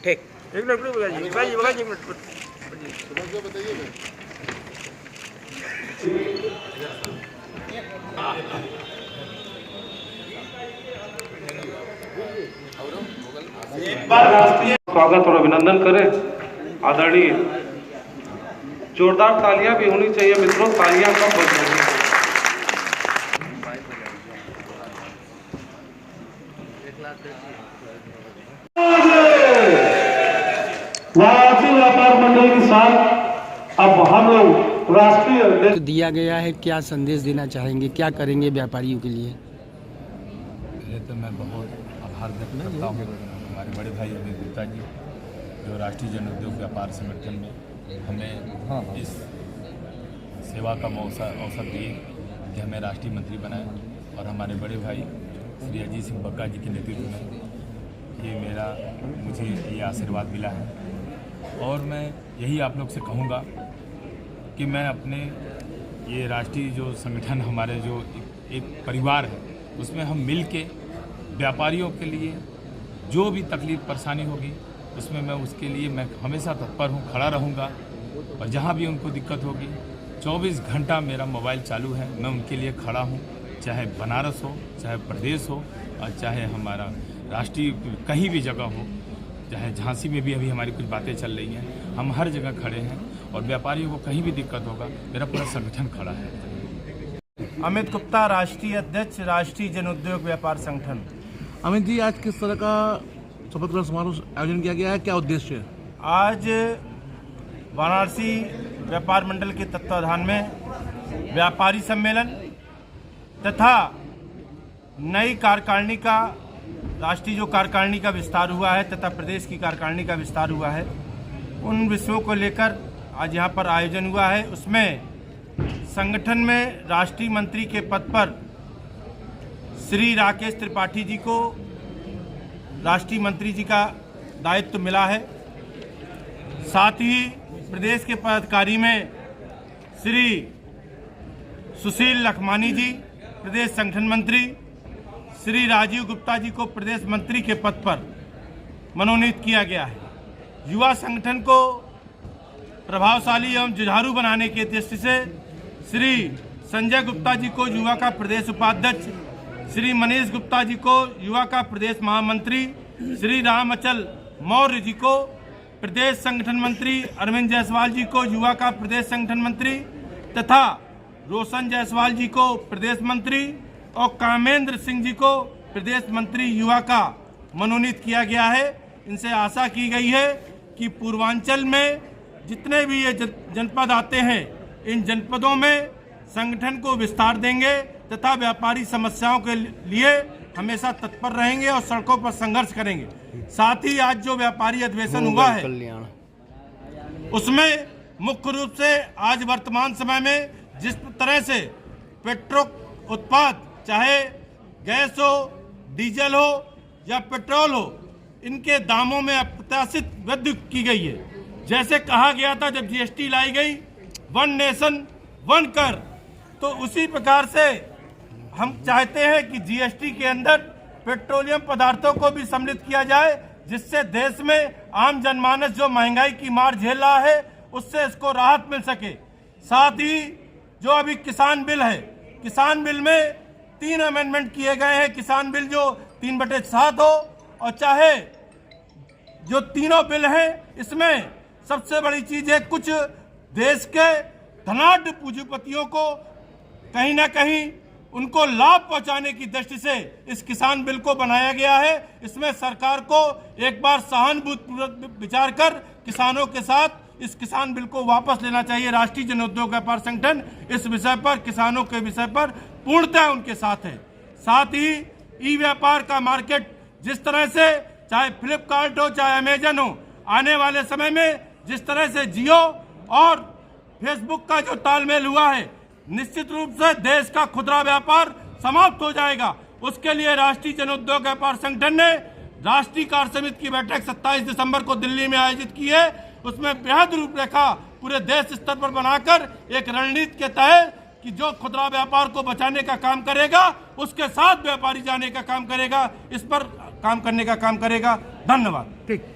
ठीक। एक मिनट स्वागत और अभिनंदन करें आदरणीय। जोरदार तालियां भी होनी चाहिए मित्रों, तालियां कब बजेंगी। वाराणसी व्यापार मंडल के साथ अब हम लोग राष्ट्रीय तो दिया गया है, क्या संदेश देना चाहेंगे, क्या करेंगे व्यापारियों के लिए? पहले तो मैं बहुत आभार व्यक्त करता हूँ हमारे बड़े भाई अमित गुप्ता जी, जो राष्ट्रीय जन उद्योग व्यापार संगठन में हमें इस सेवा का अवसर दिए कि हमें राष्ट्रीय मंत्री बनाए, और हमारे बड़े भाई श्री अजीत सिंह बग्गा जी के नेतृत्व में मुझे ये आशीर्वाद मिला है। और मैं यही आप लोग से कहूँगा कि मैं अपने ये राष्ट्रीय जो संगठन हमारे जो एक परिवार है, उसमें हम मिल के व्यापारियों के लिए जो भी तकलीफ परेशानी होगी उसमें उसके लिए मैं हमेशा तत्पर हूँ, खड़ा रहूँगा। और जहाँ भी उनको दिक्कत होगी 24 घंटा मेरा मोबाइल चालू है, मैं उनके लिए खड़ा हूँ, चाहे बनारस हो, चाहे प्रदेश हो, और चाहे हमारा राष्ट्रीय कहीं भी जगह हो, चाहे झांसी में भी अभी हमारी कुछ बातें चल रही हैं, हम हर जगह खड़े हैं। और व्यापारियों को कहीं भी दिक्कत होगा मेरा पूरा संगठन खड़ा है। अमित गुप्ता, राष्ट्रीय अध्यक्ष, राष्ट्रीय जन उद्योग व्यापार संगठन। अमित जी, आज किस तरह का शपथ ग्रहण समारोह आयोजन किया गया है, क्या उद्देश्य है? आज वाराणसी व्यापार मंडल के तत्वाधान में व्यापारी सम्मेलन तथा नई कार्यकारिणी का, राष्ट्रीय जो कार्यकारिणी का विस्तार हुआ है तथा प्रदेश की कार्यकारिणी का विस्तार हुआ है, उन विषयों को लेकर आज यहाँ पर आयोजन हुआ है। उसमें संगठन में राष्ट्रीय मंत्री के पद पर श्री राकेश त्रिपाठी जी को राष्ट्रीय मंत्री जी का दायित्व मिला है। साथ ही प्रदेश के पदाधिकारी में श्री सुशील लखमानी जी प्रदेश संगठन मंत्री, श्री राजीव गुप्ता जी को प्रदेश मंत्री के पद पर मनोनीत किया गया है। युवा संगठन को प्रभावशाली एवं जुझारू बनाने के दृष्टि से श्री संजय गुप्ता जी को युवा का प्रदेश उपाध्यक्ष, श्री मनीष गुप्ता जी को युवा का प्रदेश महामंत्री, श्री राम अचल मौर्य जी को प्रदेश संगठन मंत्री, अरविंद जायसवाल जी को युवा का प्रदेश संगठन मंत्री तथा रोशन जायसवाल जी को प्रदेश मंत्री और कामेंद्र सिंह जी को प्रदेश मंत्री युवा का मनोनीत किया गया है। इनसे आशा की गई है कि पूर्वांचल में जितने भी ये जनपद आते हैं, इन जनपदों में संगठन को विस्तार देंगे तथा व्यापारी समस्याओं के लिए हमेशा तत्पर रहेंगे और सड़कों पर संघर्ष करेंगे। साथ ही आज जो व्यापारी अधिवेशन हुआ है उसमें मुख्य रूप से आज वर्तमान समय में जिस तरह से पेट्रो उत्पाद, चाहे गैस हो, डीजल हो या पेट्रोल हो, इनके दामों में अप्रत्याशित वृद्धि की गई है। जैसे कहा गया था जब जीएसटी लाई गई, वन नेशन वन कर, तो उसी प्रकार से हम चाहते हैं कि जीएसटी के अंदर पेट्रोलियम पदार्थों को भी सम्मिलित किया जाए, जिससे देश में आम जनमानस जो महंगाई की मार झेल रहा है उससे इसको राहत मिल सके। साथ ही जो अभी किसान बिल है, किसान बिल में 3 अमेंडमेंट किए गए हैं। किसान बिल जो 3/7 हो, और चाहे जो तीनों बिल हैं, इसमें सबसे बड़ी चीज है कुछ देश के धनाढ्य पूंजीपतियों को कहीं ना कहीं उनको लाभ पहुंचाने की दृष्टि से इस किसान बिल को बनाया गया है। इसमें सरकार को एक बार सहानुभूतिपूर्वक विचार कर किसानों के साथ इस किसान बिल को वापस लेना चाहिए। राष्ट्रीय जन उद्योग व्यापार संगठन इस विषय पर, किसानों के विषय पर पूर्णतः उनके साथ है। साथ ही ई व्यापार का मार्केट जिस तरह से, चाहे फ्लिपकार्ट हो चाहे अमेजन हो, आने वाले समय में जिस तरह से जियो और फेसबुक का जो तालमेल हुआ है, निश्चित रूप से देश का खुदरा व्यापार समाप्त हो जाएगा। उसके लिए राष्ट्रीय जन उद्योग व्यापार संगठन ने राष्ट्रीय कार्य समिति की बैठक 27 दिसंबर को दिल्ली में आयोजित की है। उसमें बेहद रूपरेखा पूरे देश स्तर पर बनाकर एक रणनीति के तहत कि जो खुदरा व्यापार को बचाने का काम करेगा उसके साथ व्यापारी जाने का काम करेगा, इस पर काम करने का काम करेगा। धन्यवाद। ठीक।